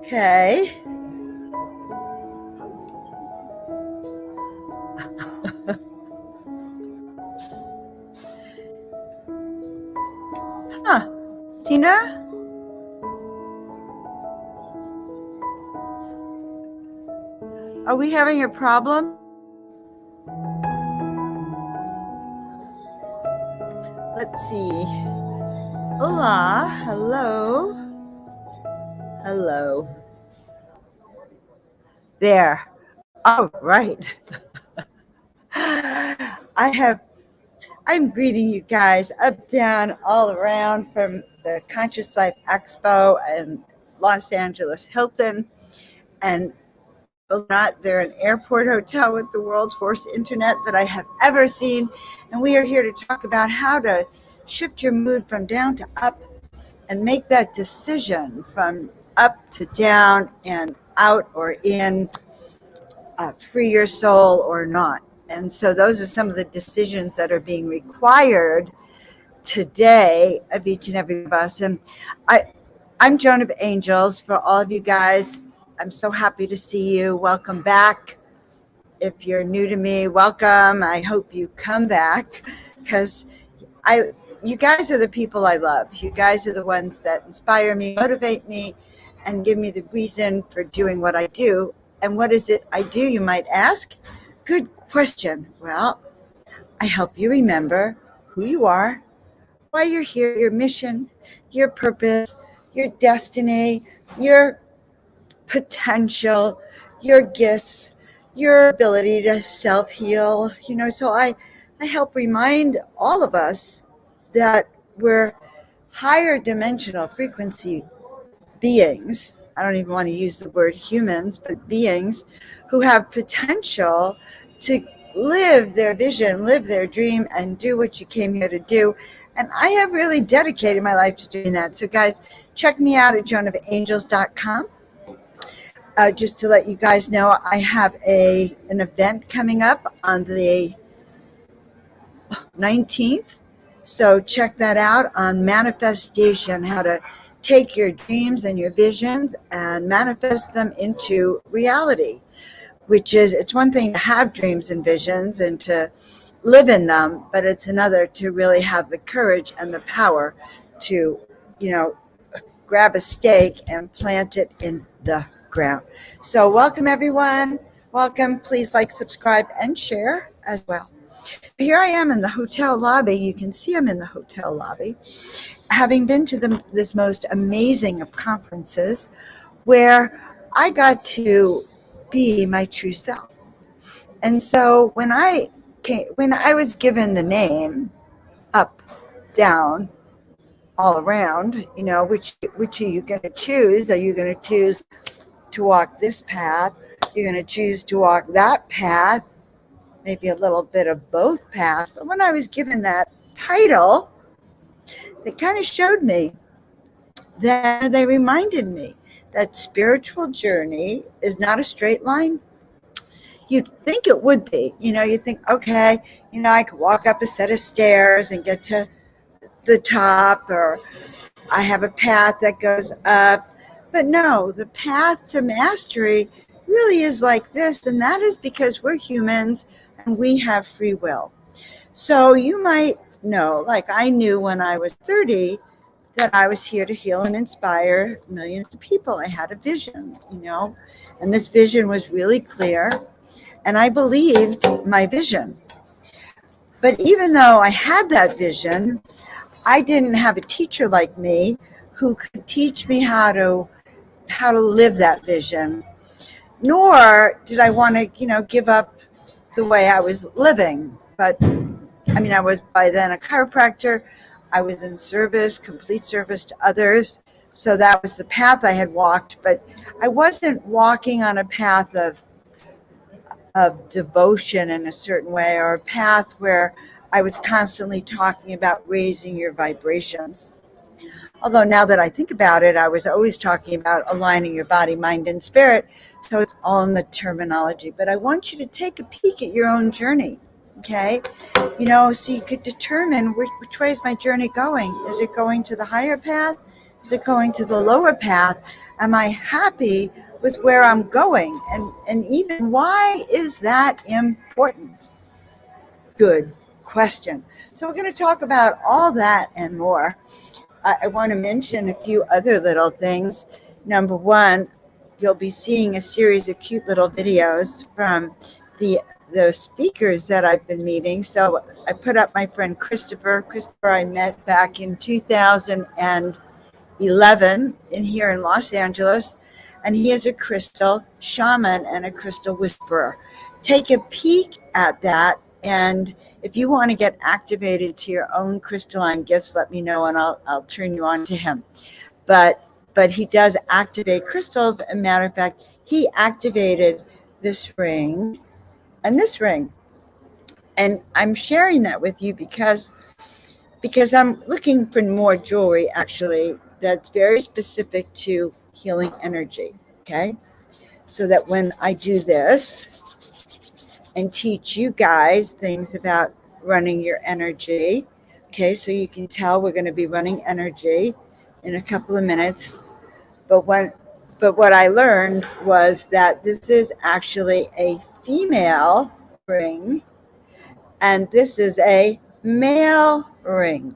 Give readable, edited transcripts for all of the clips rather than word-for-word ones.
Okay. Huh. Tina? Are we having a problem? Let's see. Hola. Hello. Hello. There. All right. I'm greeting you guys up, down, all around from the Conscious Life Expo in Los Angeles Hilton. And not, they're an airport hotel with the world's worst internet that I have ever seen. And we are here to talk about how to shift your mood from down to up and make that decision from up to down and out or in, free your soul or not. And so those are some of the decisions that are being required today of each and every of us. And I'm Joan of Angels. For all of you guys, I'm so happy to see you. Welcome back. If you're new to me, welcome. I hope you come back because you guys are the people I love. You guys are the ones that inspire me, motivate me, and give me the reason for doing what I do. And what is it I do, you might ask? Good question. Well, I help you remember who you are, why you're here, your mission, your purpose, your destiny, your potential, your gifts, your ability to self-heal. So I help remind all of us that we're higher dimensional frequency beings. I don't even want to use the word humans, but beings who have potential to live their vision, live their dream, and do what you came here to do. And I have really dedicated my life to doing that. So guys, check me out at joanofangels.com. Just to let you guys know, I have an event coming up on the 19th. So check that out on manifestation, how to take your dreams and your visions and manifest them into reality, which is, it's one thing to have dreams and visions and to live in them, but it's another to really have the courage and the power to, grab a stake and plant it in the ground. So welcome everyone. Welcome. Please like, subscribe, and share as well. Here I am in the hotel lobby. You can see I'm in the hotel lobby, having been to this most amazing of conferences where I got to be my true self. And so when I was given the name up, down, all around, which are you going to choose? Are you going to choose to walk this path? You're going to choose to walk that path? Maybe a little bit of both paths. But when I was given that title, it kind of showed me that they reminded me that spiritual journey is not a straight line. You'd think it would be. You think, okay, I could walk up a set of stairs and get to the top, or I have a path that goes up. But no, the path to mastery really is like this, and that is because we're humans and we have free will. So you might know, like I knew when I was 30, that I was here to heal and inspire millions of people. I had a vision, and this vision was really clear, and I believed my vision. But even though I had that vision, I didn't have a teacher like me who could teach me how to live that vision, nor did I want to, give up the way I was living. But I was by then a chiropractor. I was in service, complete service to others. So that was the path I had walked, but I wasn't walking on a path of devotion in a certain way, or a path where I was constantly talking about raising your vibrations. Although now that I think about it, I was always talking about aligning your body, mind, and spirit. So it's all in the terminology. But I want you to take a peek at your own journey, okay? So you could determine which way is my journey going. Is it going to the higher path? Is it going to the lower path? Am I happy with where I'm going? And even why is that important? Good question. So we're going to talk about all that and more. I want to mention a few other little things. Number one, you'll be seeing a series of cute little videos from the speakers that I've been meeting. So I put up my friend Christopher. Christopher I met back in 2011 here in Los Angeles, and he is a crystal shaman and a crystal whisperer. Take a peek at that, and if you want to get activated to your own crystalline gifts, let me know and I'll turn you on to him. But he does activate crystals. As a matter of fact, he activated this ring and this ring. And I'm sharing that with you because I'm looking for more jewelry, actually, that's very specific to healing energy. Okay. So that when I do this and teach you guys things about running your energy, okay, so you can tell we're going to be running energy in a couple of minutes. But what I learned was that this is actually a female ring and this is a male ring.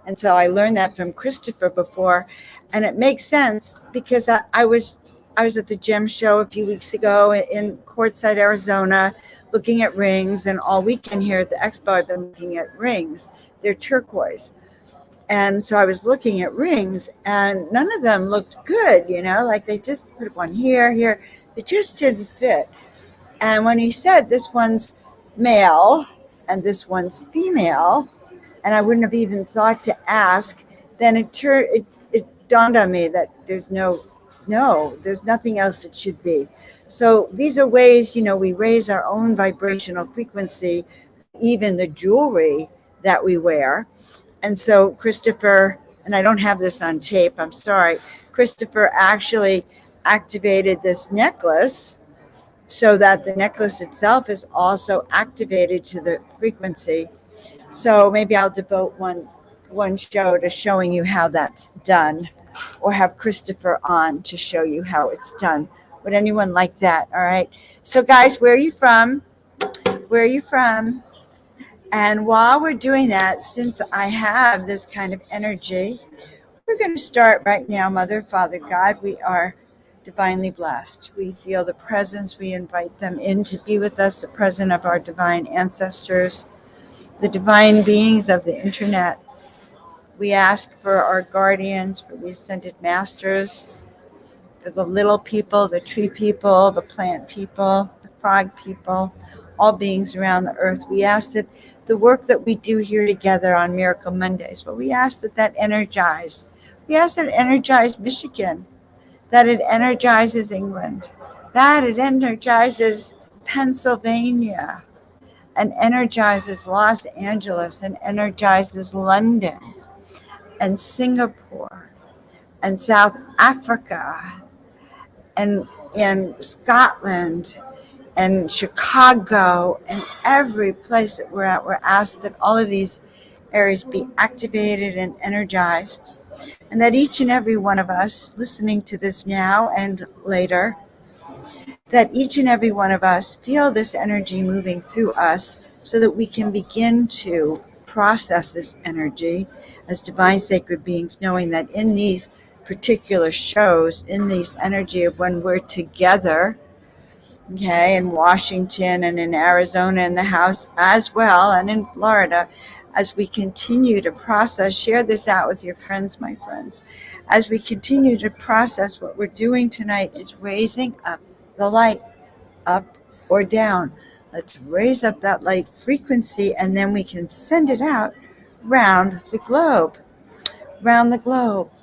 And so I learned that from Christopher before, and it makes sense because I was at the gem show a few weeks ago in Quartzsite, Arizona, looking at rings, and all weekend here at the expo I've been looking at rings. They're turquoise. And so I was looking at rings, and none of them looked good, like they just put one here. They just didn't fit. And when he said this one's male and this one's female, and I wouldn't have even thought to ask, then it dawned on me that there's there's nothing else it should be. So these are ways, we raise our own vibrational frequency, even the jewelry that we wear. And so Christopher, and I don't have this on tape, I'm sorry, Christopher actually activated this necklace so that the necklace itself is also activated to the frequency. So maybe I'll devote one show to showing you how that's done, or have Christopher on to show you how it's done. Would anyone like that? All right. So guys, where are you from? Where are you from? And while we're doing that, since I have this kind of energy, we're going to start right now. Mother, Father, God, we are divinely blessed. We feel the presence. We invite them in to be with us, the presence of our divine ancestors, the divine beings of the internet. We ask for our guardians, for the ascended masters, for the little people, the tree people, the plant people, the frog people, all beings around the earth. We ask that the work that we do here together on Miracle Mondays, but we ask that energize. We ask that it energize Michigan, that it energizes England, that it energizes Pennsylvania, and energizes Los Angeles, and energizes London, and Singapore, and South Africa, and Scotland, and Chicago, and every place that we're at. We're asked that all of these areas be activated and energized, and that each and every one of us listening to this now and later, that each and every one of us feel this energy moving through us so that we can begin to process this energy as divine sacred beings, knowing that in these particular shows, in this energy of when we're together, okay, in Washington and in Arizona in the house as well, and in Florida, as we continue to process, share this out with your friends, my friends. As we continue to process, what we're doing tonight is raising up the light, up or down. Let's raise up that light frequency, and then we can send it out round the globe,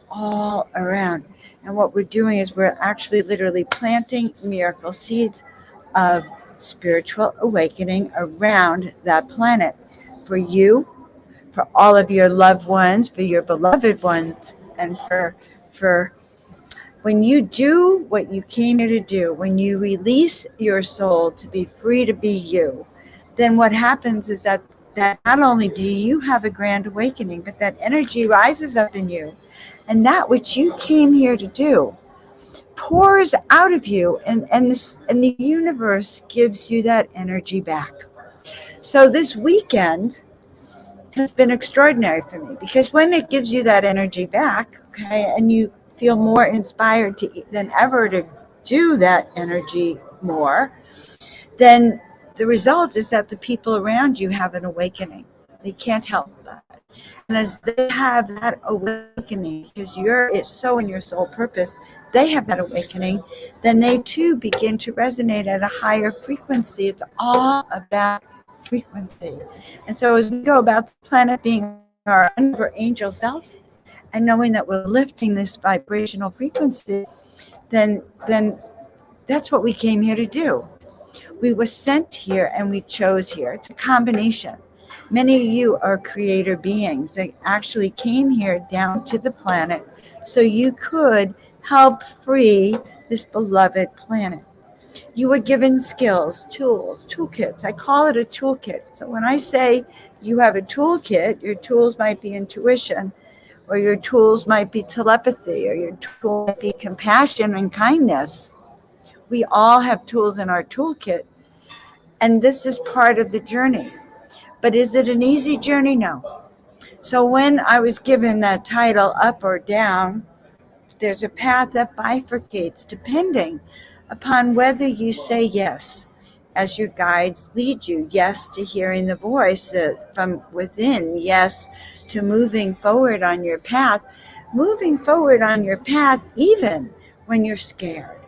all around. And what we're doing is we're actually literally planting miracle seeds of spiritual awakening around that planet for you, for all of your loved ones, for your beloved ones, and for when you do what you came here to do, when you release your soul to be free to be you, then what happens is that that not only do you have a grand awakening, but that energy rises up in you, and that which you came here to do pours out of you, and the universe gives you that energy back. So this weekend has been extraordinary for me, because when it gives you that energy back, okay, and you feel more inspired than ever to do that energy more, then the result is that the people around you have an awakening. They can't help that. And as they have that awakening, because it's so in your soul purpose, they have that awakening, then they too begin to resonate at a higher frequency. It's all about frequency. And so as we go about the planet being our angel selves, and knowing that we're lifting this vibrational frequency, then that's what we came here to do. We were sent here and we chose here. It's a combination. Many of you are creator beings that actually came here down to the planet so you could help free this beloved planet. You were given skills, tools, toolkits. I call it a toolkit. So when I say you have a toolkit, your tools might be intuition, or your tools might be telepathy, or your tool might be compassion and kindness. We all have tools in our toolkit, and this is part of the journey. But is it an easy journey? No. So when I was given that title, up or down, there's a path that bifurcates depending upon whether you say yes as your guides lead you, yes to hearing the voice from within, yes to moving forward on your path even when you're scared.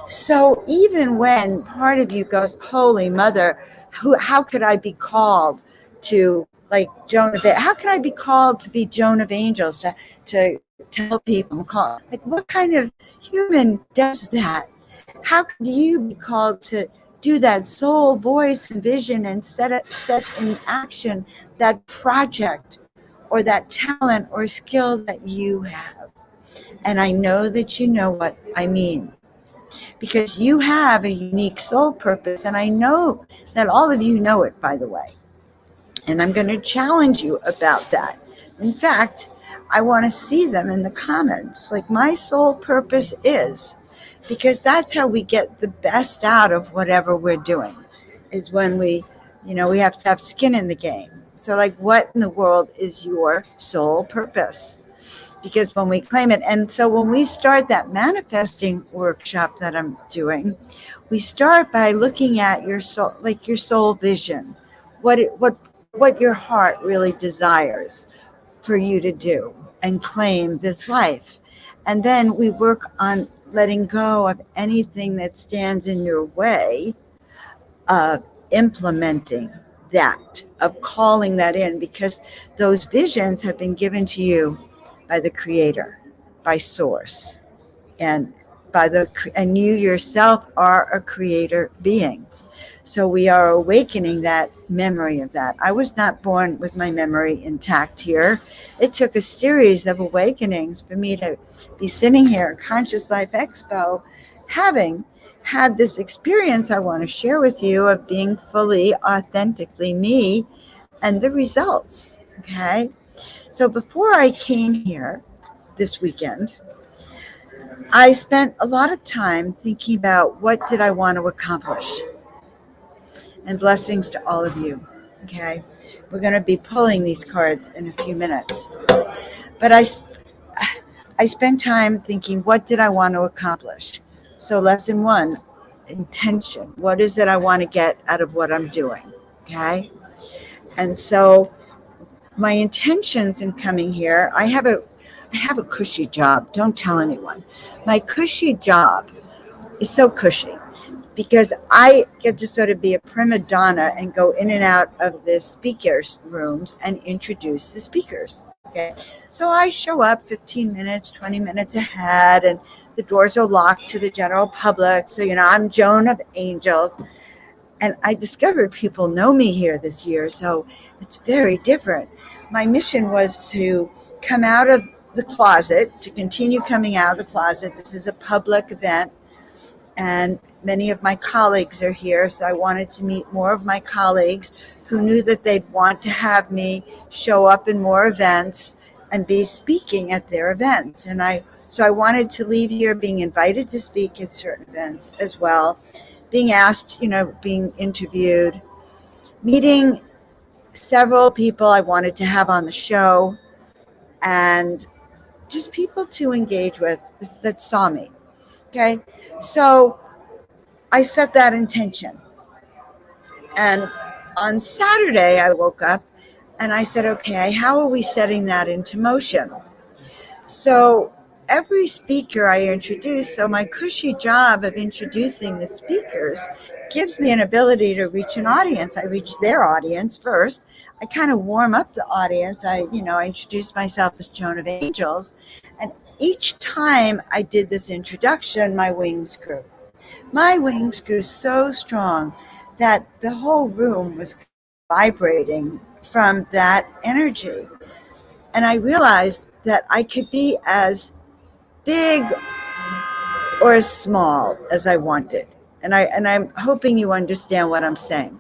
So even when part of you goes, holy mother, how could I be called to, like Joan of Angels? How could I be called to be Joan of Angels, to tell people I'm called? Like, what kind of human does that? How could you be called to do that soul voice and vision and set in action that project or that talent or skill that you have? And I know that you know what I mean, because you have a unique soul purpose, and I know that all of you know it, by the way. And I'm going to challenge you about that. In fact, I want to see them in the comments. Like, my soul purpose is, because that's how we get the best out of whatever we're doing, is when we have to have skin in the game. So, like, what in the world is your soul purpose? Because when we claim it, and so when we start that manifesting workshop that I'm doing, we start by looking at your soul, like your soul vision, what your heart really desires for you to do and claim this life. And then we work on letting go of anything that stands in your way of implementing that, of calling that in, because those visions have been given to you by the Creator, by Source, and and you yourself are a creator being. So we are awakening that memory of that. I was not born with my memory intact here. It took a series of awakenings for me to be sitting here at Conscious Life Expo, having had this experience I want to share with you of being fully, authentically me, and the results. Okay. So before I came here this weekend, I spent a lot of time thinking about what did I want to accomplish. And blessings to all of you. Okay. We're going to be pulling these cards in a few minutes. But I spent time thinking, what did I want to accomplish? So lesson 1, intention. What is it I want to get out of what I'm doing? Okay. And so my intentions in coming here, I have a cushy job. Don't tell anyone. My cushy job is so cushy because I get to sort of be a prima donna and go in and out of the speakers' rooms and introduce the speakers. Okay. So I show up 15 minutes, 20 minutes ahead, and the doors are locked to the general public. So, I'm Joan of Angels. And I discovered people know me here this year, so it's very different. My mission was to come out of the closet, to continue coming out of the closet. This is a public event. and many of my colleagues are here. So I wanted to meet more of my colleagues who knew that they'd want to have me show up in more events and be speaking at their events. So I wanted to leave here being invited to speak at certain events as well, being asked, being interviewed, meeting several people I wanted to have on the show, and just people to engage with that saw me. Okay. So I set that intention. And on Saturday, I woke up and I said, okay, how are we setting that into motion? So every speaker I introduce, so my cushy job of introducing the speakers gives me an ability to reach an audience. I reach their audience first. I kind of warm up the audience. I introduce myself as Joan of Angels. And each time I did this introduction, my wings grew. My wings grew so strong that the whole room was vibrating from that energy. And I realized that I could be as big or as small as I wanted. And I'm hoping you understand what I'm saying.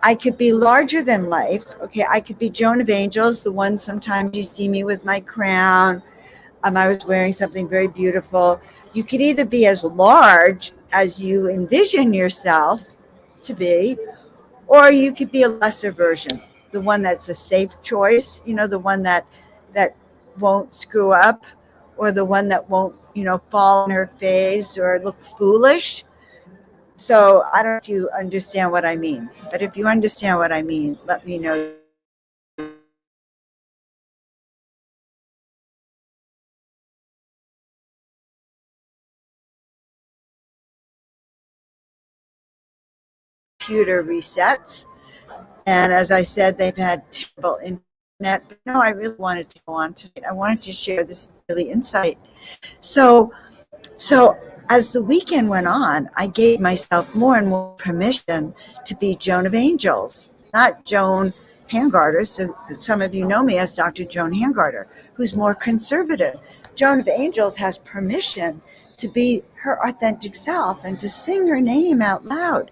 I could be larger than life. Okay, I could be Joan of Angels, the one sometimes you see me with my crown. I was wearing something very beautiful. You could either be as large as you envision yourself to be, or you could be a lesser version, the one that's a safe choice, the one that won't screw up, or the one that won't, fall on her face or look foolish. So I don't know if you understand what I mean, but if you understand what I mean, let me know. Computer resets. And as I said, they've had terrible internet. But no, I really wanted to go on tonight. I wanted to share this really insight. So as the weekend went on, I gave myself more and more permission to be Joan of Angels, not Joan Hangarter. So some of you know me as Dr. Joan Hangarter, who's more conservative. Joan of Angels has permission to be her authentic self and to sing her name out loud.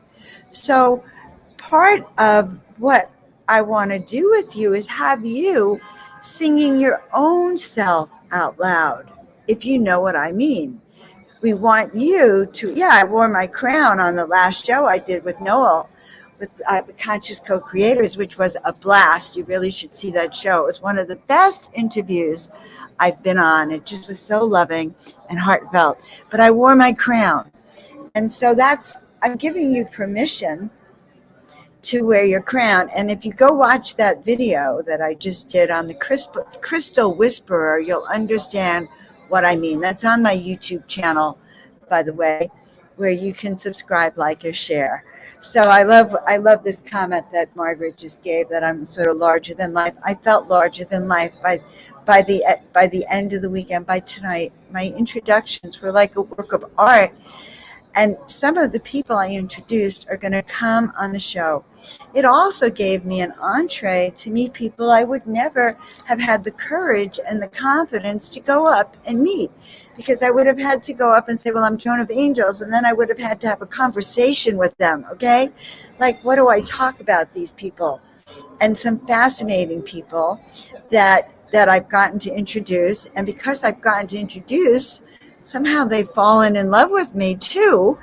So part of what I want to do with you is have you singing your own self out loud, if you know what I mean. We want you to, I wore my crown on the last show I did with Noel, with the Conscious Co-Creators, which was a blast. You really should see that show. It was one of the best interviews I've been on. It just was so loving and heartfelt. But I wore my crown. And so I'm giving you permission to wear your crown. And if you go watch that video that I just did on the Crystal Whisperer, you'll understand what I mean. That's on my YouTube channel, by the way, where you can subscribe, like, or share. So I love this comment that Margaret just gave, that I'm sort of larger than life. I felt larger than life by the end of the weekend. By tonight, my introductions were like a work of art. And some of the people I introduced are going to come on the show. It also gave me an entree to meet people I would never have had the courage and the confidence to go up and meet, because I would have had to go up and say, well, I'm Joan of Angels. And then I would have had to have a conversation with them. Okay. Like, what do I talk about these people? And some fascinating people that I've gotten to introduce. And because I've gotten to introduce, somehow they've fallen in love with me too.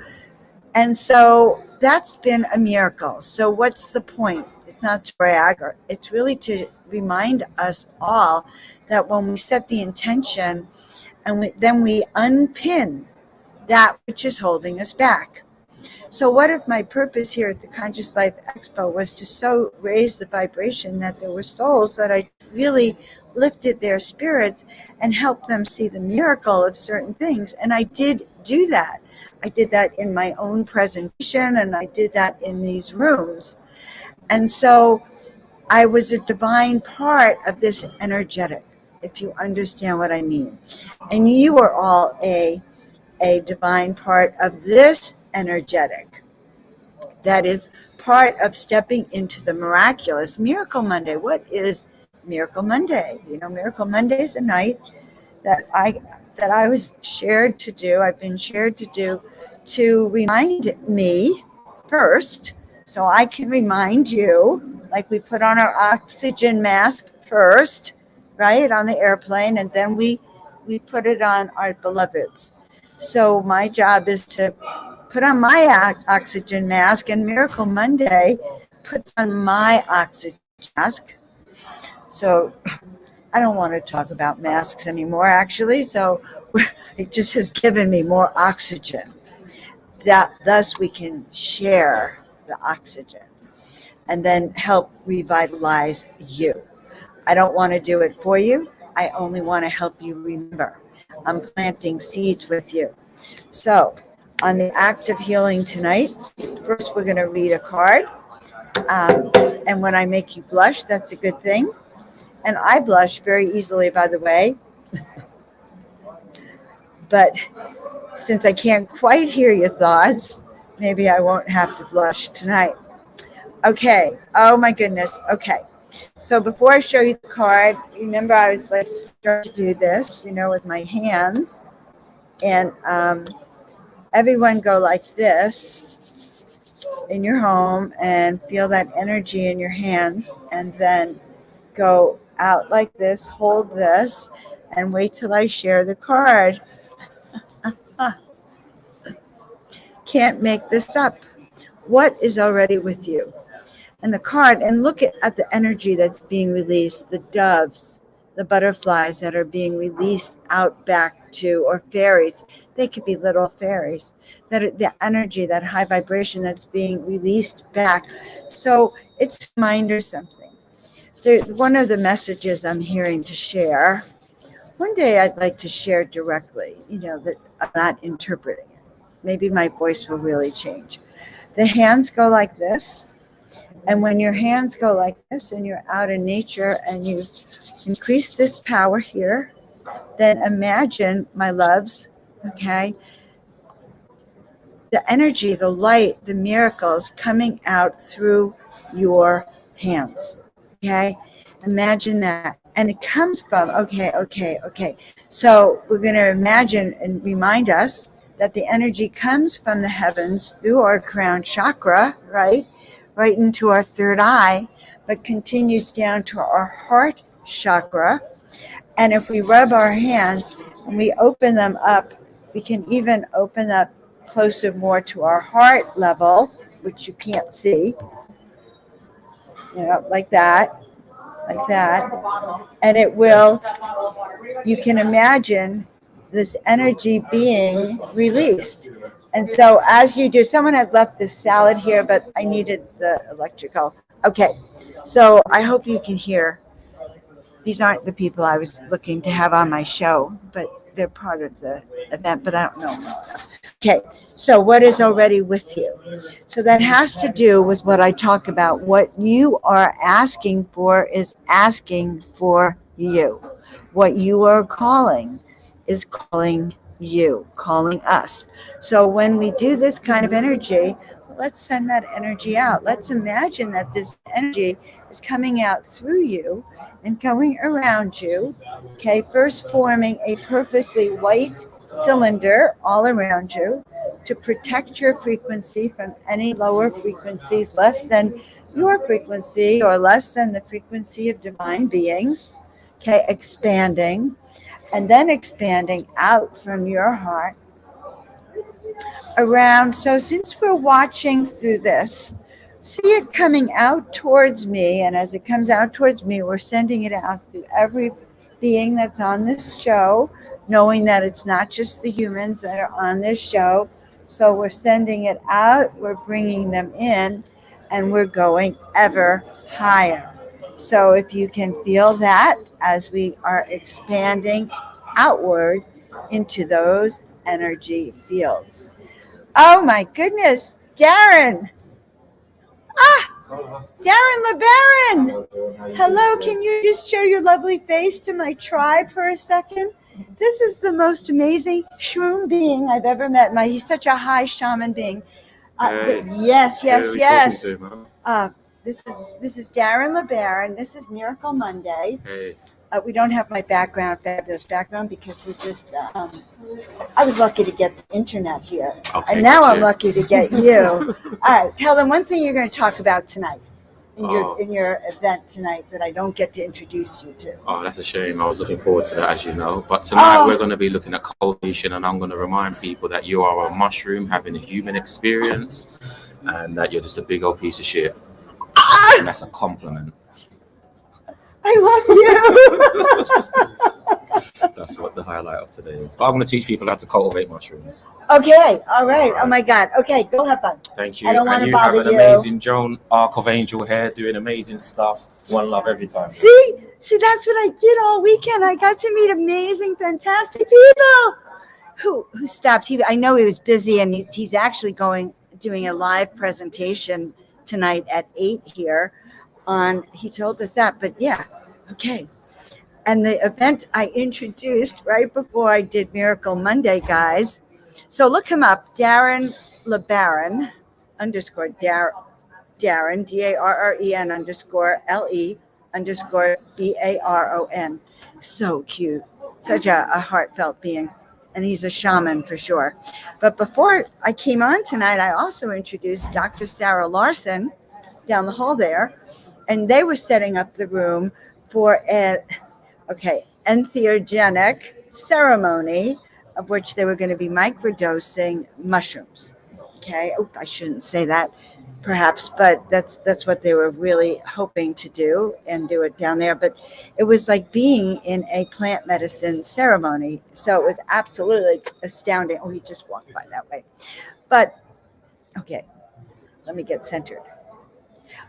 And so that's been a miracle. So what's the point? It's not to brag, it's really to remind us all that when we set the intention and then we unpin that which is holding us back. So what if my purpose here at the Conscious Life Expo was to so raise the vibration that there were souls that I really lifted their spirits and helped them see the miracle of certain things. And I did do that. I did that in my own presentation, and I did that in these rooms. And so I was a divine part of this energetic, if you understand what I mean. And you are all a divine part of this energetic that is part of stepping into the miraculous. Miracle Monday. What is Miracle Monday? Miracle Monday is a night that I was shared to do. I've been shared to do to remind me first, so I can remind you. Like we put on our oxygen mask first, right, on the airplane, and then we put it on our beloveds. So my job is to put on my oxygen mask, and Miracle Monday puts on my oxygen mask. So I don't want to talk about masks anymore, actually. So it just has given me more oxygen. That thus we can share the oxygen and then help revitalize you. I don't want to do it for you. I only want to help you remember. I'm planting seeds with you. So, on the act of healing tonight, first we're going to read a card. Um, and when I make you blush, that's a good thing. And I blush very easily, by the way. But since I can't quite hear your thoughts, maybe I won't have to blush tonight. Okay. Oh my goodness. Okay. So before I show you the card, remember I was like starting to do this, with my hands. And everyone go like this in your home and feel that energy in your hands, and then go out like this, hold this, and wait till I share the card. Can't make this up. What is already with you? And the card, and look at the energy that's being released, the doves, the butterflies that are being released out back to, or fairies. They could be little fairies. That the energy, that high vibration that's being released back. So it's a reminder something. One of the messages I'm hearing to share, one day I'd like to share directly, that I'm not interpreting it. Maybe my voice will really change. The hands go like this. And when your hands go like this and you're out in nature and you increase this power here, then imagine, my loves, okay, the energy, the light, the miracles coming out through your hands. Okay? Imagine that. And it comes from, okay. So we're going to imagine and remind us that the energy comes from the heavens through our crown chakra, right into our third eye, but continues down to our heart chakra. And if we rub our hands and we open them up, we can even open up closer more to our heart level, which you can't see, like that. And it will, you can imagine this energy being released. And so as you do, someone had left this salad here, but I needed the electrical. Okay, so I hope you can hear. These aren't the people I was looking to have on my show, but they're part of the event, but I don't know. Okay, so what is already with you? So that has to do with what I talk about. What you are asking for is asking for you. What you are calling is calling you, calling us. So when we do this kind of energy, let's send that energy out. Let's imagine that this energy is coming out through you and going around you. Okay, first forming a perfectly white cylinder all around you to protect your frequency from any lower frequencies less than your frequency or less than the frequency of divine beings. Okay, expanding, and then expanding out from your heart around. So since we're watching through this, see it coming out towards me, and as it comes out towards me, we're sending it out through every being that's on this show, knowing that it's not just the humans that are on this show. So we're sending it out, we're bringing them in, and we're going ever higher. So if you can feel that as we are expanding outward into those energy fields. Oh my goodness, Darren. Darren LeBaron. Hello, can you just show your lovely face to my tribe for a second? This is the most amazing shroom being I've ever met. He's such a high shaman being. Yes. This is Darren LeBaron. This is Miracle Monday. Hey. We don't have my fabulous background, because we just. I was lucky to get the internet here, Okay, and now gotcha. I'm lucky to get you. All right, tell them one thing you're going to talk about tonight in your event tonight that I don't get to introduce you to. Oh, that's a shame. I was looking forward to that, as you know. But tonight we're going to be looking at cultivation, and I'm going to remind people that you are a mushroom having a human experience, and that you're just a big old piece of shit. And that's a compliment. I love you. That's what the highlight of today is. But I'm going to teach people how to cultivate mushrooms. Okay, all right. Oh my God. Okay, go have fun. Thank you. I don't want to bother you. And you have an amazing Joan of Angels hair, doing amazing stuff. One love every time. See, that's what I did all weekend. I got to meet amazing, fantastic people. Who stopped? I know he was busy, and he's actually doing a live presentation tonight at 8 here. He told us that, but yeah, okay. And the event I introduced right before I did Miracle Monday, guys. So look him up, Darren LeBaron _ Darren, DARREN_LE_BARON. So cute. Such a heartfelt being. And he's a shaman for sure. But before I came on tonight, I also introduced Dr. Sarah Larson down the hall there. And they were setting up the room for entheogenic ceremony, of which they were going to be microdosing mushrooms. Okay. Oh, I shouldn't say that, perhaps, but that's what they were really hoping to do, and do it down there. But it was like being in a plant medicine ceremony. So it was absolutely astounding. Oh, he just walked by that way. But okay, let me get centered.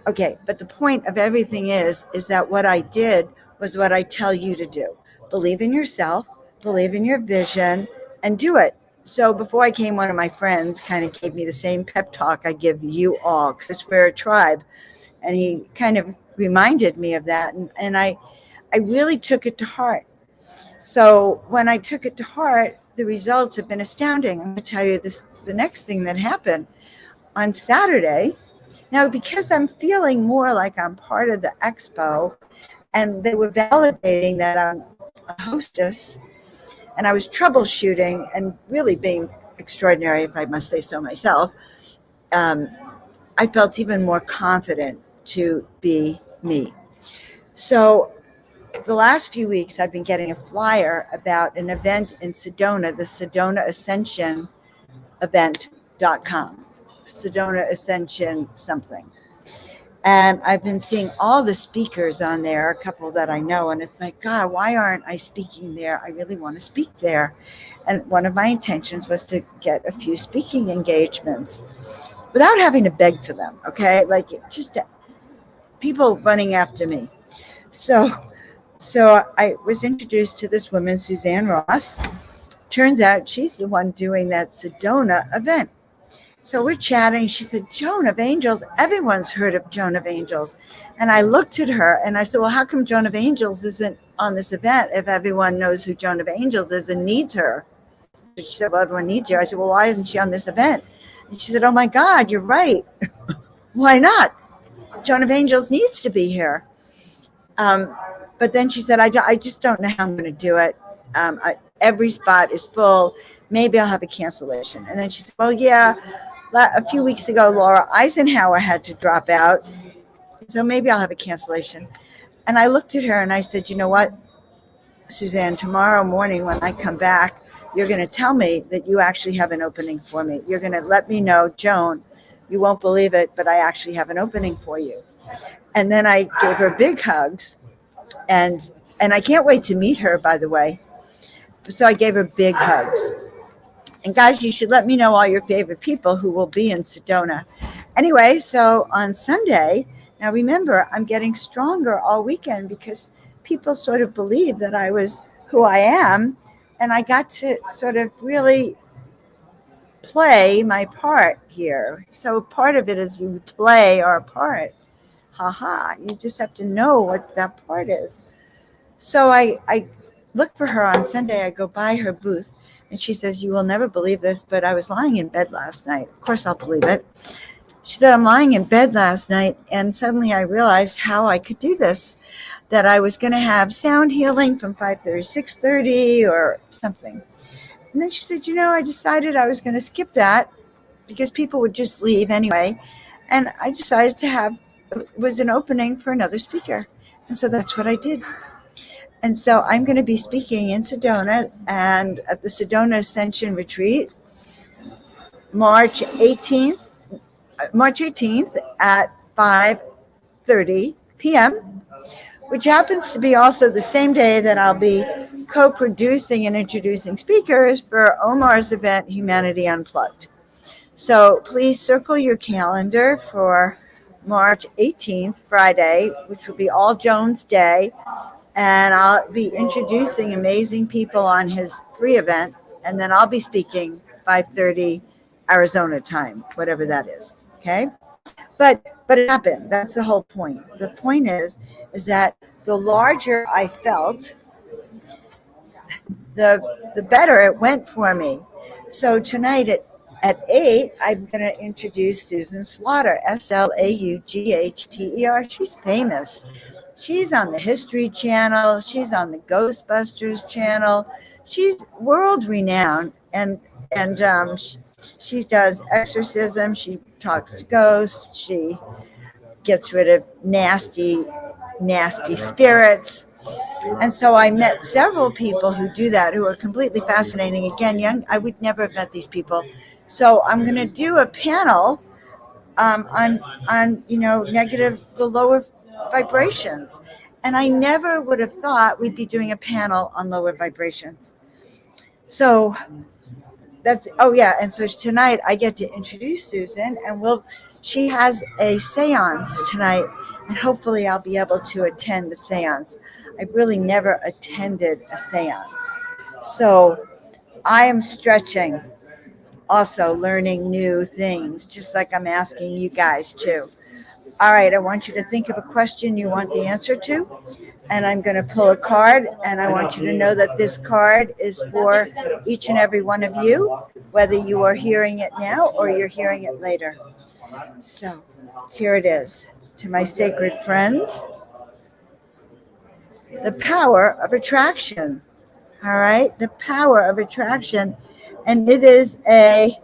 Okay, but the point of everything is that what I did was what I tell you to do. Believe in yourself, believe in your vision, and do it. So before I came, one of my friends kind of gave me the same pep talk I give you all, because we're a tribe. And he kind of reminded me of that. And I really took it to heart. So when I took it to heart, the results have been astounding. I'm going to tell you the next thing that happened on Saturday. Now, because I'm feeling more like I'm part of the expo, and they were validating that I'm a hostess, and I was troubleshooting and really being extraordinary, if I must say so myself, I felt even more confident to be me. So the last few weeks, I've been getting a flyer about an event in Sedona, the Sedona Ascension event.com. Sedona Ascension something. And I've been seeing all the speakers on there, a couple that I know, and it's like, God, why aren't I speaking there? I really want to speak there. And one of my intentions was to get a few speaking engagements without having to beg for them, okay? Like, just people running after me. So I was introduced to this woman, Suzanne Ross. Turns out she's the one doing that Sedona event. So we're chatting. She said, Joan of Angels, everyone's heard of Joan of Angels. And I looked at her and I said, well, how come Joan of Angels isn't on this event if everyone knows who Joan of Angels is and needs her? She said, well, everyone needs her. I said, well, why isn't she on this event? And she said, oh my God, you're right. Why not? Joan of Angels needs to be here. But then she said, I just don't know how I'm going to do it. Every spot is full. Maybe I'll have a cancellation. And then she said, well, yeah, a few weeks ago, Laura Eisenhower had to drop out. So maybe I'll have a cancellation. And I looked at her and I said, you know what, Suzanne, tomorrow morning when I come back, you're going to tell me that you actually have an opening for me. You're going to let me know, Joan, you won't believe it, but I actually have an opening for you. And then I gave her big hugs. And I can't wait to meet her, by the way. So I gave her big hugs. And guys, you should let me know all your favorite people who will be in Sedona. Anyway, so on Sunday, now remember, I'm getting stronger all weekend because people sort of believe that I was who I am. And I got to sort of really play my part here. So part of it is you play our part. You just have to know what that part is. So I look for her on Sunday. I go by her booth and she says, you will never believe this, but I was lying in bed last night. Of course I'll believe it. She said, I'm lying in bed last night, and suddenly I realized how I could do this, that I was going to have sound healing from 5:30 to 6:30 or something. And then she said, I decided I was going to skip that because people would just leave anyway. And I decided to have, it was an opening for another speaker. And so that's what I did. And so I'm going to be speaking in Sedona and at the Sedona Ascension Retreat, March 18th at 5:30 p.m., which happens to be also the same day that I'll be co-producing and introducing speakers for Omar's event, Humanity Unplugged. So please circle your calendar for March 18th, Friday, which will be All Jones Day. And I'll be introducing amazing people on his free event. And then I'll be speaking 5:30 Arizona time, whatever that is. Okay. But it happened. That's the whole point. The point is that the larger I felt, the better it went for me. So tonight at 8, I'm going to introduce Susan Slaughter, Slaughter. She's famous. She's on the History Channel. She's on the Ghostbusters Channel. She's world renowned, and she does exorcism. She talks to ghosts. She gets rid of nasty spirits. And so I met several people who do that, who are completely fascinating. Again, I would never have met these people. So I'm going to do a panel on the lower vibrations. And I never would have thought we'd be doing a panel on lower vibrations. So and so tonight I get to introduce Susan, and she has a seance tonight, and hopefully I'll be able to attend the seance. I've really never attended a seance. So I am stretching, also learning new things, just like I'm asking you guys to. All right, I want you to think of a question you want the answer to, and I'm going to pull a card, and I want you to know that this card is for each and every one of you, whether you are hearing it now or you're hearing it later. So here it is. To my sacred friends, the power of attraction. All right, the power of attraction. And it is a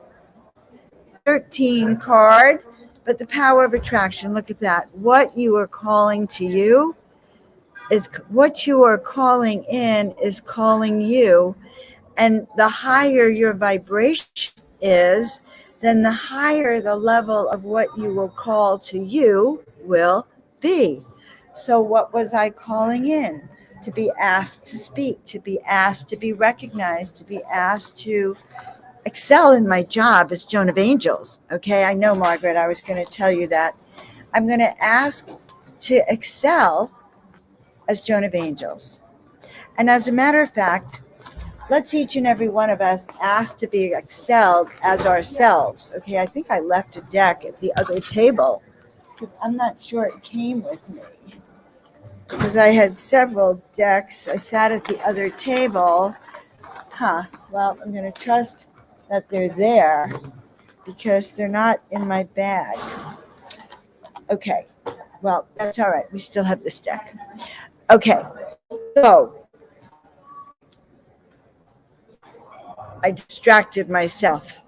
13 card, but the power of attraction, look at that. What you are calling to you is what you are calling in is calling you. And the higher your vibration is, then the higher the level of what you will call to you will be. So what was I calling in? To be asked to speak, to be asked to be recognized, to be asked to excel in my job as Joan of Angels. Okay, I know, Margaret, I was going to tell you that. I'm going to ask to excel as Joan of Angels. And as a matter of fact, let's each and every one of us ask to be excelled as ourselves. Okay, I think I left a deck at the other table. I'm not sure it came with me, because I had several decks. I sat at the other table. Well, I'm going to trust that they're there because they're not in my bag. Okay, well, that's all right. We still have this deck. Okay, so I distracted myself.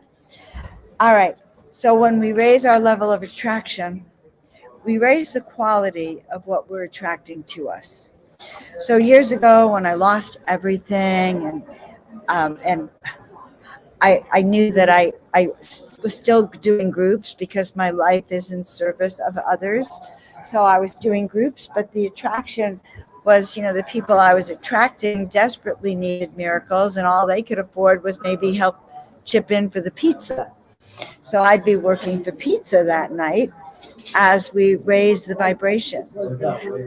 All right, so when we raise our level of attraction, we raise the quality of what we're attracting to us. So years ago, when I lost everything, and I knew that I was still doing groups because my life is in service of others. So I was doing groups, but the attraction was, the people I was attracting desperately needed miracles, and all they could afford was maybe help chip in for the pizza. So I'd be working for pizza that night as we raised the vibrations.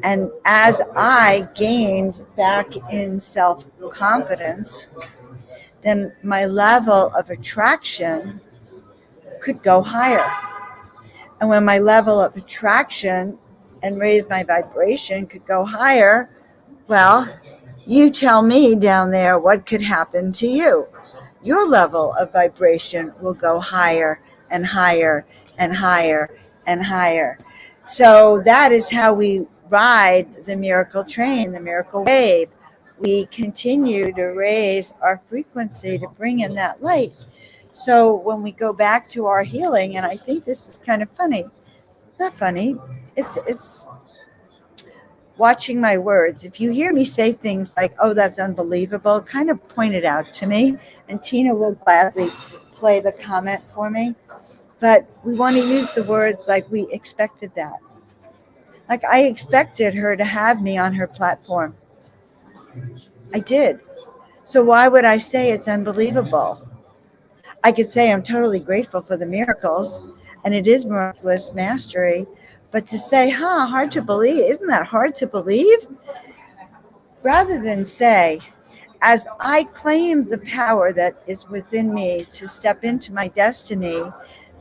And as I gained back in self-confidence, then my level of attraction could go higher. And when my level of attraction and raise my vibration could go higher, well, you tell me down there what could happen to you. Your level of vibration will go higher and higher and higher and higher. So that is how we ride the miracle train, the miracle wave. We continue to raise our frequency to bring in that light. So when we go back to our healing, and I think this is kind of funny, not funny, it's watching my words. If you hear me say things like, oh, that's unbelievable, kind of point it out to me, and Tina will gladly play the comment for me. But we want to use the words like we expected that. Like I expected her to have me on her platform. I did. So why would I say it's unbelievable? I could say I'm totally grateful for the miracles, and it is miraculous mastery. But to say, hard to believe, isn't that hard to believe? Rather than say, as I claim the power that is within me to step into my destiny,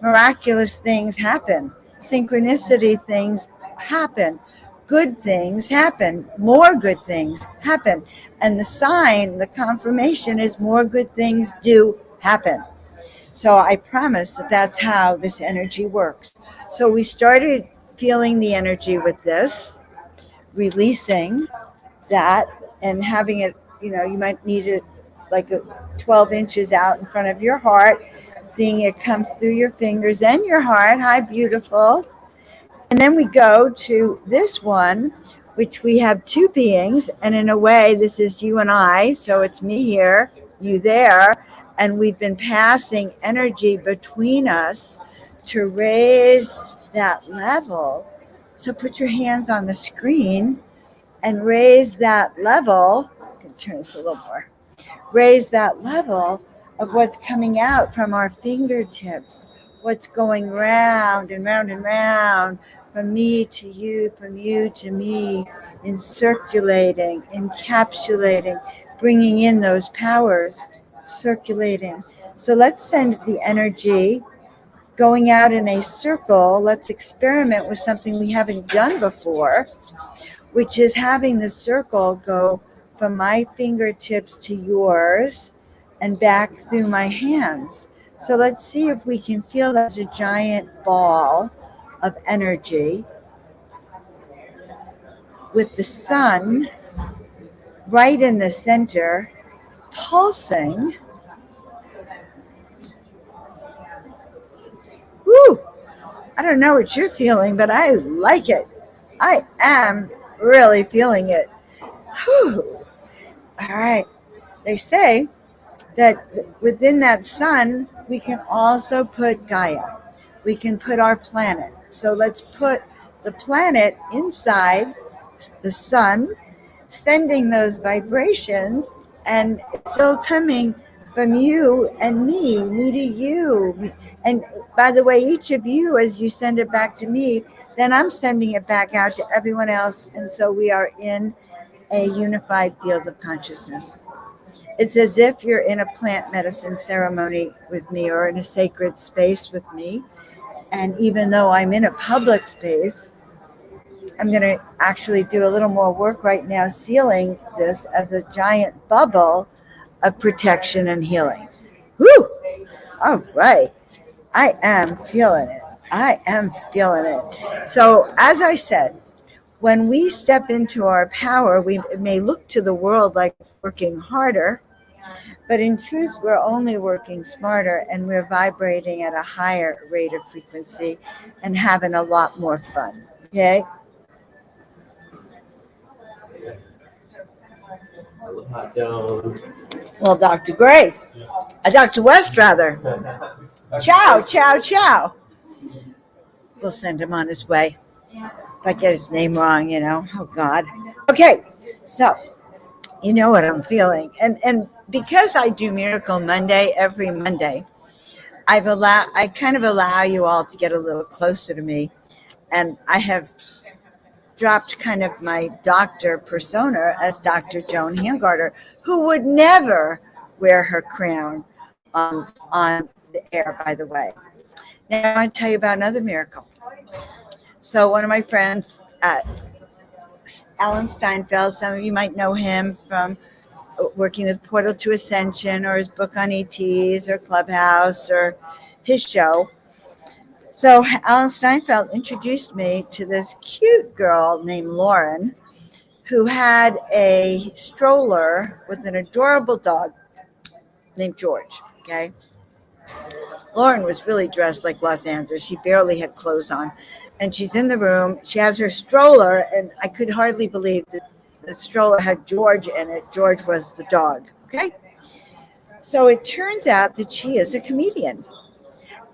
miraculous things happen. Synchronicity things happen. Good things happen. More good things happen. And the sign, the confirmation is more good things do happen. So I promise that that's how this energy works. So we started feeling the energy with this, releasing that and having it, you might need it like 12 inches out in front of your heart, seeing it come through your fingers and your heart. Hi, beautiful. And then we go to this one, which we have two beings. And in a way, this is you and I. So it's me here, you there. And we've been passing energy between us to raise that level. So put your hands on the screen and raise that level. I can turn this a little more. Raise that level of what's coming out from our fingertips, what's going round and round and round, from me to you, from you to me, in circulating, encapsulating, bringing in those powers, circulating. So let's send the energy going out in a circle. Let's experiment with something we haven't done before, which is having the circle go from my fingertips to yours and back through my hands. So let's see if we can feel that as a giant ball of energy with the sun right in the center, pulsing. Woo! I don't know what you're feeling, but I like it. I am really feeling it. Whew. All right. They say that within that sun, we can also put Gaia. We can put our planet. So let's put the planet inside the sun, sending those vibrations, and it's still coming from you and me to you. And by the way, each of you, as you send it back to me, then I'm sending it back out to everyone else. And so we are in a unified field of consciousness. It's as if you're in a plant medicine ceremony with me or in a sacred space with me. And even though I'm in a public space, I'm going to actually do a little more work right now, sealing this as a giant bubble of protection and healing. Woo! All right. I am feeling it. I am feeling it. So, as I said, when we step into our power, we may look to the world like working harder, but in truth, we're only working smarter, and we're vibrating at a higher rate of frequency and having a lot more fun. Okay? Well, Dr. Gray, Dr. West, rather. Ciao, ciao, ciao. We'll send him on his way. If I get his name wrong, oh God. Okay, so you know what I'm feeling. And because I do Miracle Monday every Monday, I kind of allow you all to get a little closer to me. And I have dropped kind of my doctor persona as Dr. Joan Hangarter, who would never wear her crown on the air, by the way. Now I want to tell you about another miracle. So one of my friends, Alan Steinfeld, some of you might know him from working with Portal to Ascension or his book on ETs or Clubhouse or his show. So Alan Steinfeld introduced me to this cute girl named Lauren who had a stroller with an adorable dog named George. Okay. Lauren was really dressed like Los Angeles. She barely had clothes on. And she's in the room. She has her stroller, and I could hardly believe that the stroller had George in it. George was the dog. Okay. So it turns out that she is a comedian.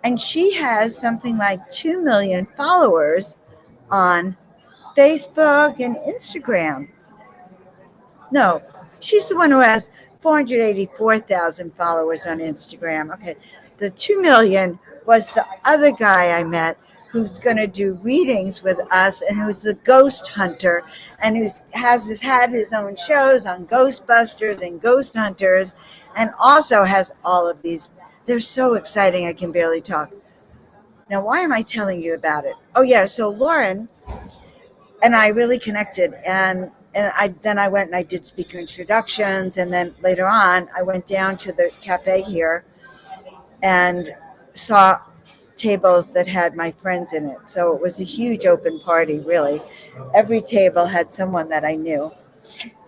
And she has something like 2 million followers on Facebook and Instagram. No, she's the one who has 484,000 followers on Instagram. Okay, the 2 million was the other guy I met who's going to do readings with us and who's a ghost hunter and has had his own shows on Ghostbusters and Ghost Hunters and also has all of these. They're so exciting, I can barely talk. Now, why am I telling you about it? Oh, yeah, so Lauren and I really connected, and I went and I did speaker introductions, and then later on I went down to the cafe here and saw tables that had my friends in it. So it was a huge open party, really. Every table had someone that I knew.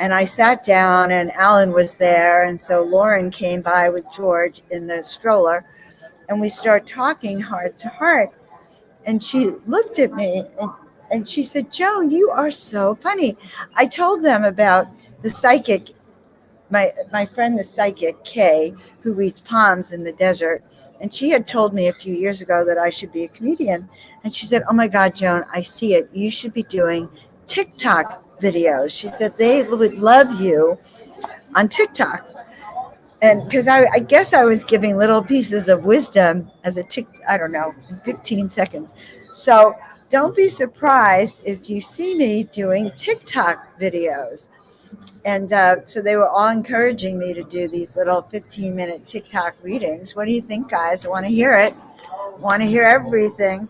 And I sat down and Alan was there, and so Lauren came by with George in the stroller, and we start talking heart to heart. And she looked at me and she said, Joan, you are so funny. I told them about the psychic, my friend, the psychic, Kay, who reads palms in the desert. And she had told me a few years ago that I should be a comedian. And she said, oh my God, Joan, I see it. You should be doing TikTok videos. She said they would love you on TikTok. And because I guess I was giving little pieces of wisdom as I don't know, 15 seconds. So don't be surprised if you see me doing TikTok videos. And so they were all encouraging me to do these little 15-minute TikTok readings. What do you think, guys? I want to hear it. Want to hear everything.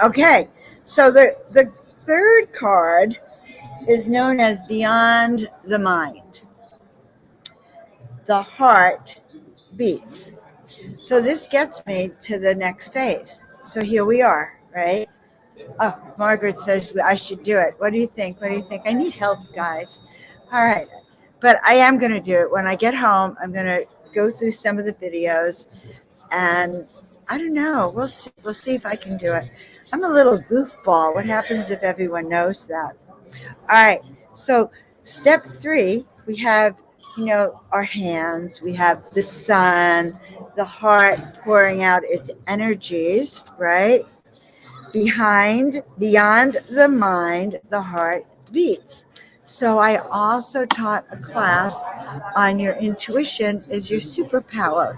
Okay, so the third card is known as Beyond the Mind. The heart beats. So this gets me to the next phase. So here we are, right? Oh, Margaret says I should do it. What do you think? What do you think? I need help, guys. All right. But I am going to do it. When I get home, I'm going to go through some of the videos and I don't know. We'll see. We'll see if I can do it. I'm a little goofball. What happens if everyone knows that? All right. So step 3, we have, our hands. We have the sun, the heart pouring out its energies, right? Beyond the mind, the heart beats. So I also taught a class on your intuition is your superpower.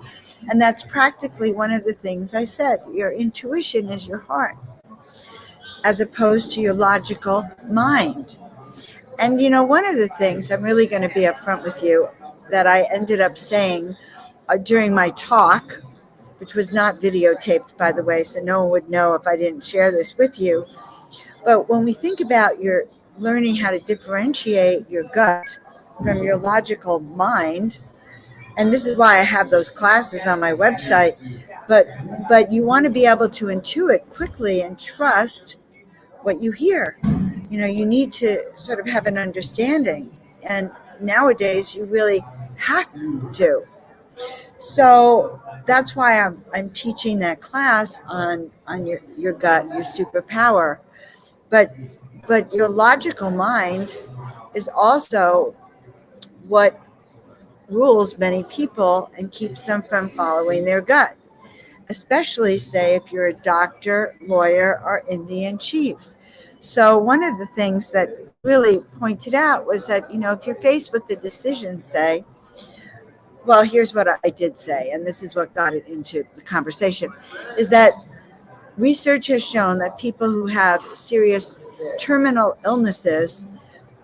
And that's practically one of the things I said. Your intuition is your heart, as opposed to your logical mind. And one of the things I'm really going to be upfront with you that I ended up saying during my talk, which was not videotaped, by the way, so no one would know if I didn't share this with you. But when we think about your learning how to differentiate your gut from your logical mind, and this is why I have those classes on my website, but you want to be able to intuit quickly and trust what you hear. You need to sort of have an understanding. And nowadays you really have to. So that's why I'm teaching that class on your gut, your superpower. But your logical mind is also what rules many people and keeps them from following their gut, especially say if you're a doctor, lawyer, or Indian chief. So one of the things that really pointed out was that, if you're faced with a decision, say, well, here's what I did say, and this is what got it into the conversation, is that research has shown that people who have serious terminal illnesses,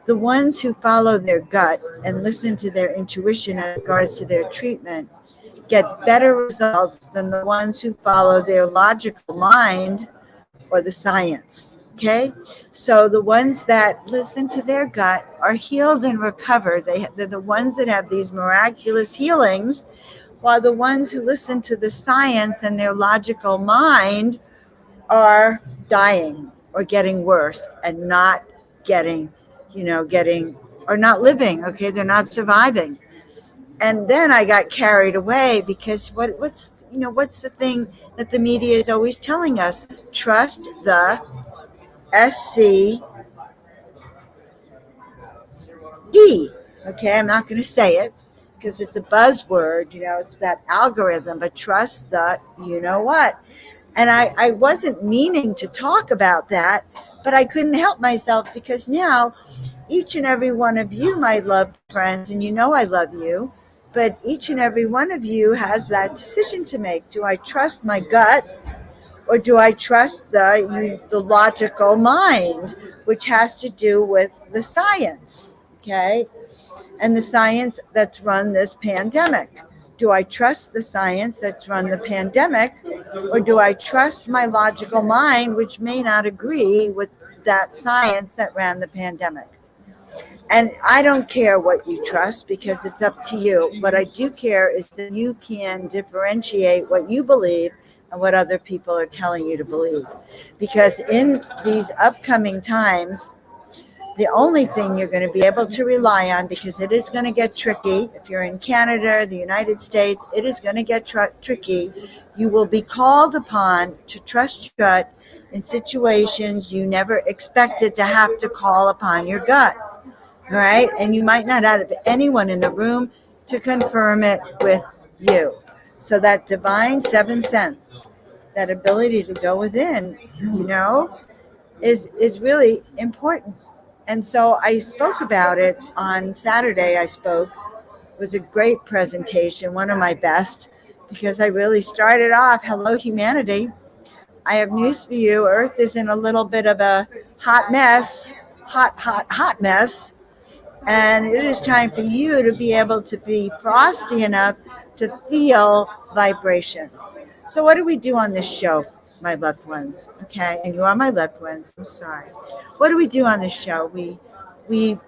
the ones who follow their gut and listen to their intuition in regards to their treatment, get better results than the ones who follow their logical mind or the science. Okay, so the ones that listen to their gut are healed and recovered. They're the ones that have these miraculous healings, while the ones who listen to the science and their logical mind are dying or getting worse and not getting, or not living. Okay, they're not surviving. And then I got carried away because what's the thing that the media is always telling us? Trust the SCE. Okay, I'm not going to say it because it's a buzzword. It's that algorithm. But trust the what. And I wasn't meaning to talk about that, but I couldn't help myself because now each and every one of you, my loved friends, and I love you, but each and every one of you has that decision to make. Do I trust my gut, or do I trust the logical mind, which has to do with the science, okay, and the science that's run this pandemic? Do I trust the science that's run the pandemic, or do I trust my logical mind, which may not agree with that science that ran the pandemic? And I don't care what you trust because it's up to you. What I do care is that you can differentiate what you believe and what other people are telling you to believe. Because in these upcoming times, the only thing you're going to be able to rely on, because it is going to get tricky. If you're in Canada, the United States, it is going to get tricky. You will be called upon to trust your gut in situations you never expected to have to call upon your gut. All right. And you might not have anyone in the room to confirm it with you. So that divine seven sense, that ability to go within, is really important. And so I spoke about it on Saturday. It was a great presentation, one of my best, because I really started off, hello, humanity. I have news for you. Earth is in a little bit of a hot mess, hot mess. And it is time for you to be able to be frosty enough to feel vibrations. So what do we do on this show, my loved ones? Okay, and you are my loved ones. I'm sorry. What do we do on this show? We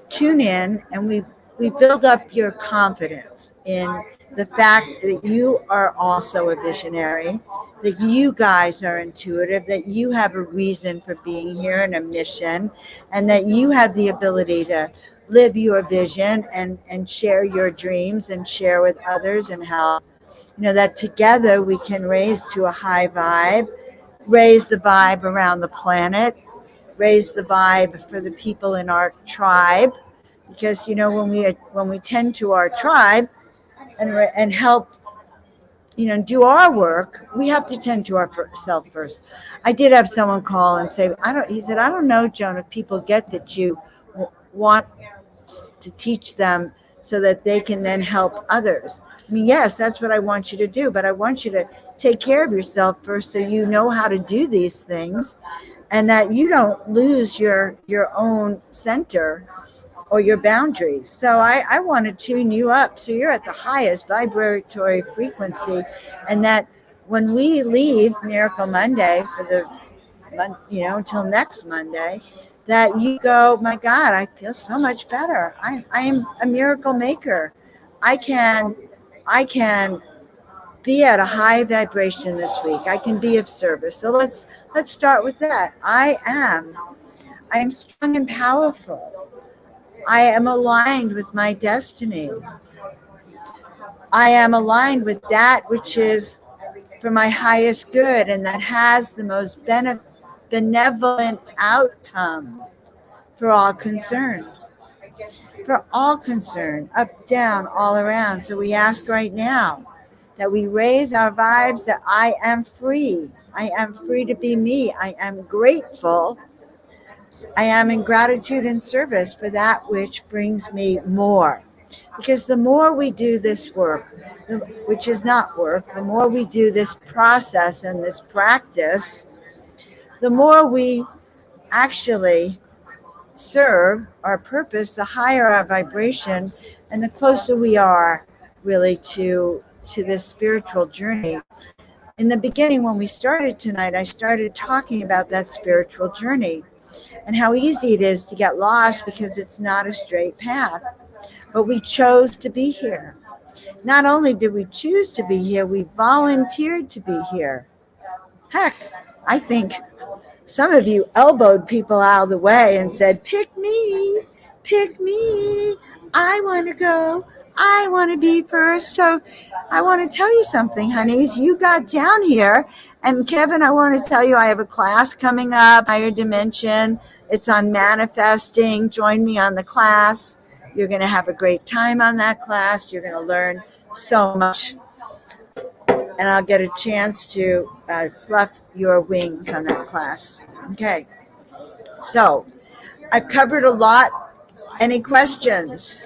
tune in and we build up your confidence in the fact that you are also a visionary, that you guys are intuitive, that you have a reason for being here and a mission, and that you have the ability to live your vision and share your dreams and share with others and help. That together we can raise to a high vibe, raise the vibe around the planet, raise the vibe for the people in our tribe, because when we tend to our tribe and help do our work, we have to tend to ourselves first. I did have someone call and say, he said, I don't know, Joan, if people get that you want to teach them so that they can then help others. I mean, yes, that's what I want you to do, but I want you to take care of yourself first so you know how to do these things and that you don't lose your own center or your boundaries. So I want to tune you up so you're at the highest vibratory frequency, and that when we leave Miracle Monday for the month, until next Monday, that you go, my God, I feel so much better. I am a miracle maker. I can be at a high vibration this week. I can be of service. So let's start with that. I am strong and powerful. I am aligned with my destiny. I am aligned with that which is for my highest good and that has the most benevolent outcome for all concerned. For all concerned, up, down, all around. So we ask right now that we raise our vibes that I am free. I am free to be me. I am grateful. I am in gratitude and service for that which brings me more. Because the more we do this work, which is not work, the more we do this process and this practice, the more we actually serve our purpose, the higher our vibration, and the closer we are really to this spiritual journey. In the beginning, when we started tonight, I started talking about that spiritual journey and how easy it is to get lost because it's not a straight path. But we chose to be here. Not only did we choose to be here, we volunteered to be here. Heck, I think some of you elbowed people out of the way and said, pick me, pick me. I want to go. I want to be first. So I want to tell you something, honeys. You got down here. And Kevin, I want to tell you I have a class coming up, Higher Dimension. It's on manifesting. Join me on the class. You're going to have a great time on that class. You're going to learn so much. And I'll get a chance to fluff your wings on that class. Okay. So I've covered a lot. Any questions?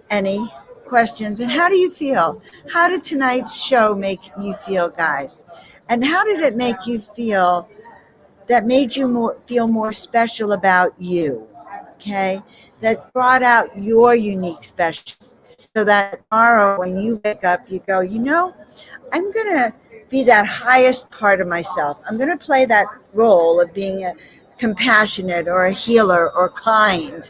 Any questions? And how do you feel? How did tonight's show make you feel, guys? And how did it make you feel that made you feel more special about you? Okay. That brought out your unique special. So that tomorrow when you wake up, you go, I'm going to be that highest part of myself. I'm going to play that role of being a compassionate or a healer or kind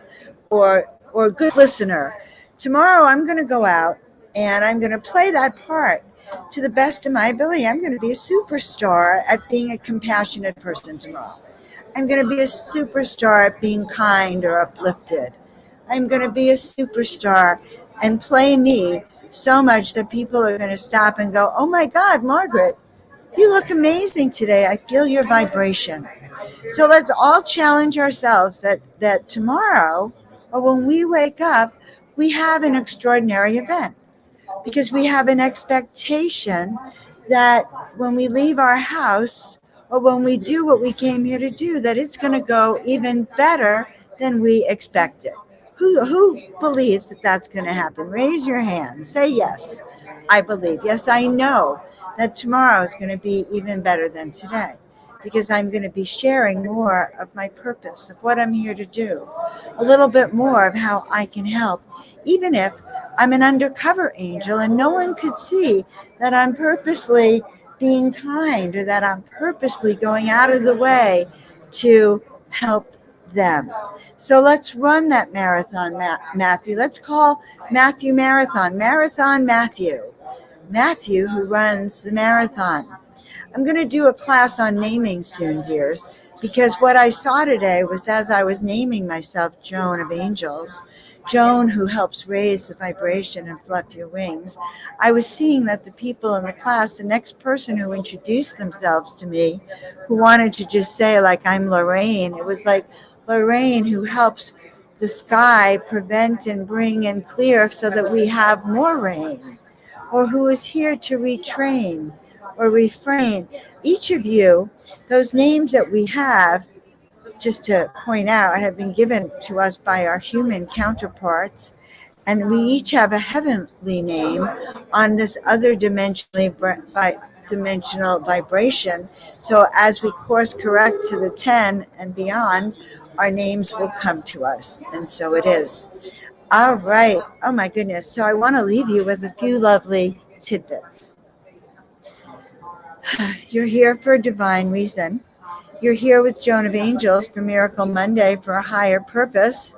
or a good listener. Tomorrow I'm going to go out and I'm going to play that part to the best of my ability. I'm going to be a superstar at being a compassionate person tomorrow. I'm going to be a superstar at being kind or uplifted. I'm going to be a superstar and play me so much that people are going to stop and go, oh my God, Margaret, you look amazing today. I feel your vibration. So let's all challenge ourselves that tomorrow or when we wake up, we have an extraordinary event because we have an expectation that when we leave our house or when we do what we came here to do, that it's going to go even better than we expected. Who believes that that's going to happen? Raise your hand. Say yes. I believe. Yes, I know that tomorrow is going to be even better than today because I'm going to be sharing more of my purpose, of what I'm here to do, a little bit more of how I can help, even if I'm an undercover angel and no one could see that I'm purposely being kind or that I'm purposely going out of the way to help them. So let's run that marathon, Matthew. Let's call Matthew Marathon Matthew. Matthew, who runs the marathon. I'm going to do a class on naming soon, dears, because what I saw today was as I was naming myself Joan of Angels, Joan who helps raise the vibration and fluff your wings, I was seeing that the people in the class, the next person who introduced themselves to me, who wanted to just say like I'm Lorraine, it was like Lorraine who helps the sky prevent and bring and clear so that we have more rain, or who is here to retrain or refrain. Each of you, those names that we have, just to point out, have been given to us by our human counterparts, and we each have a heavenly name on this other dimensional vibration. So as we course correct to the 10 and beyond, our names will come to us, and so it is. All right. Oh my goodness. So I want to leave you with a few lovely tidbits. You're here for a divine reason. You're here with Joan of Angels for Miracle Monday for a higher purpose,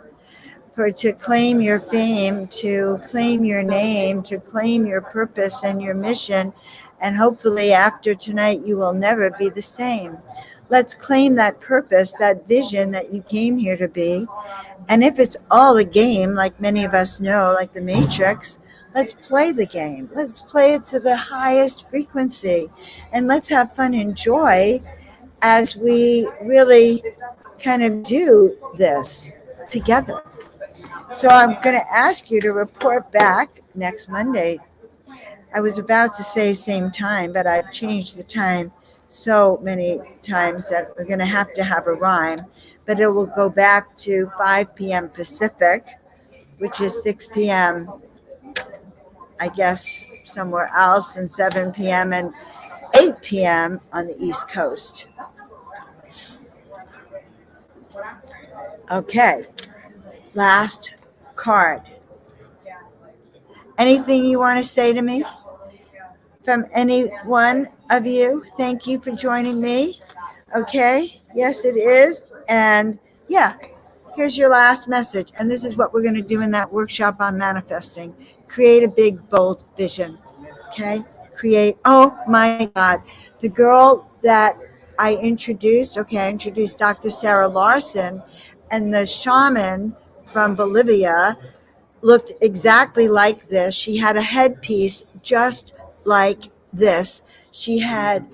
to claim your fame, to claim your name, to claim your purpose and your mission. And hopefully after tonight, you will never be the same. Let's claim that purpose, that vision that you came here to be. And if it's all a game, like many of us know, like the Matrix, let's play the game. Let's play it to the highest frequency. And let's have fun and joy as we really kind of do this together. So I'm going to ask you to report back next Monday. I was about to say same time, but I've changed the time so many times that we're going to have a rhyme. But it will go back to 5 p.m. Pacific, which is 6 p.m., I guess, somewhere else, and 7 p.m. and 8 p.m. on the East Coast. Okay, last card. Anything you want to say to me from any one of you? Thank you for joining me. Okay, yes, it is. And yeah, here's your last message. And this is what we're going to do in that workshop on manifesting. Create a big, bold vision. Okay, create. Oh my God, the girl that I introduced. Okay, I introduced Dr. Sarah Larson, and the shaman from Bolivia looked exactly like this. She had a headpiece just like this. She had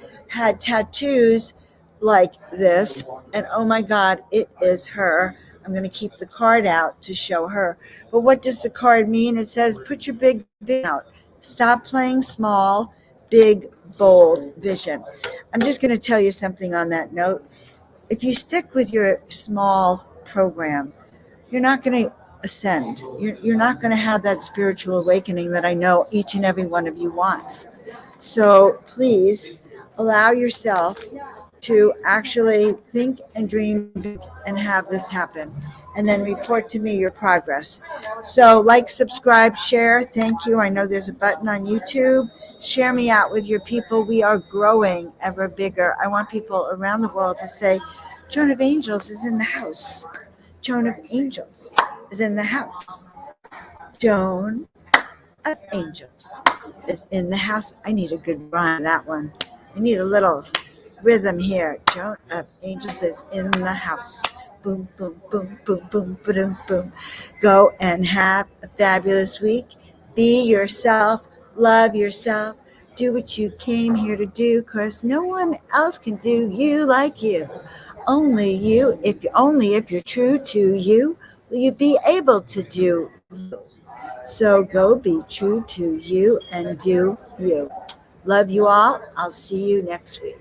tattoos like this. And oh my God, it is her. I'm going to keep the card out to show her. But what does the card mean? It says, put your big vision out. Stop playing small, big, bold vision. I'm just going to tell you something on that note. If you stick with your small program, you're not going to ascend. You're not going to have that spiritual awakening that I know each and every one of you wants. So please allow yourself to actually think and dream big and have this happen. And then report to me your progress. So, like, subscribe, share. Thank you. I know there's a button on YouTube. Share me out with your people. We are growing ever bigger. I want people around the world to say, Joan of Angels is in the house. Joan of Angels is in the house. Joan of Angels is in the house. I need a good rhyme for that one. I need a little rhythm here. Joan of Angels is in the house. Boom, boom, boom, boom, boom, boom, boom. Go and have a fabulous week. Be yourself. Love yourself. Do what you came here to do, because no one else can do you like you. Only you, if you're true to you, will you be able to do you. So go be true to you and do you. Love you all. I'll see you next week.